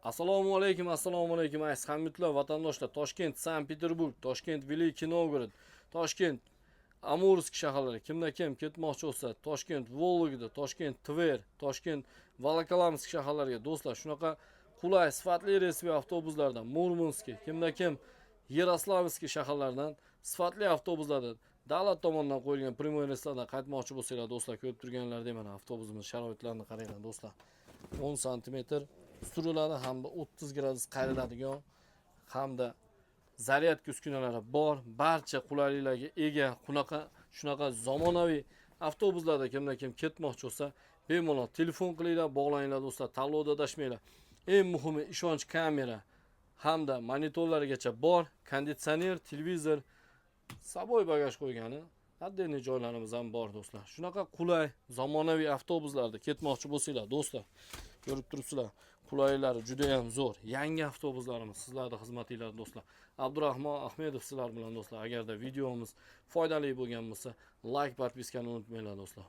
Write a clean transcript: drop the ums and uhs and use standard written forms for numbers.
Assalomu alaykum, aziz hamyurtlar, vatandoshlar. Toshkent, Sankt-Peterburg, Toshkent, Великий Novgorod, Toshkent, Amursk shaharlari kimda kim ketmoqchi bo'lsa, Toshkent, Vologda, Toshkent, Tver, Toshkent, Volokоламск shaharlariga do'stlar, shunaqa qulay, sifatli resmi avtobuslardan Murmansk, kimda kim Yaroslavsk shaharlaridan sifatli avtobuslardan davlat tomonidan qo'yilgan primoy reyslardan qaytmoqchi bo'lsanglar, do'stlar, ko'rib turganlaridek mana avtobusimiz sharoitlarini qaranglar, do'stlar. 10 sm suriladi hamda 30 gradus qayriladigan hamda zaryadka uskunalari bor, barcha qulayliklarga ega, shunaqa zamonaviy avtobuslarda kimda kim ketmoqchi bo'lsa, bemalol telefon qilinglar, bog'langlar do'stlar, tanlovda adashmanglar. Eng muhimi ishonch kamera hamda monitorlarigacha bor, konditsioner, televizor, saboy bagaj qo'ygani, отдельный joylarimiz ham bor do'stlar. Shunaqa qulay, zamonaviy avtobuslarda ketmoqchi bo'lsanglar, do'stlar, ko'rib turibsizlar, qulaylari juda ham zo'r. Yangi avtobuslarimiz sizlarning xizmatingizda do'stlar. Abdurahmon Ahmedov sizlar bilan do'stlar. Agarda videomiz foydali bo'lgan bo'lsa, like, podpiskani unutmanglar do'stlar.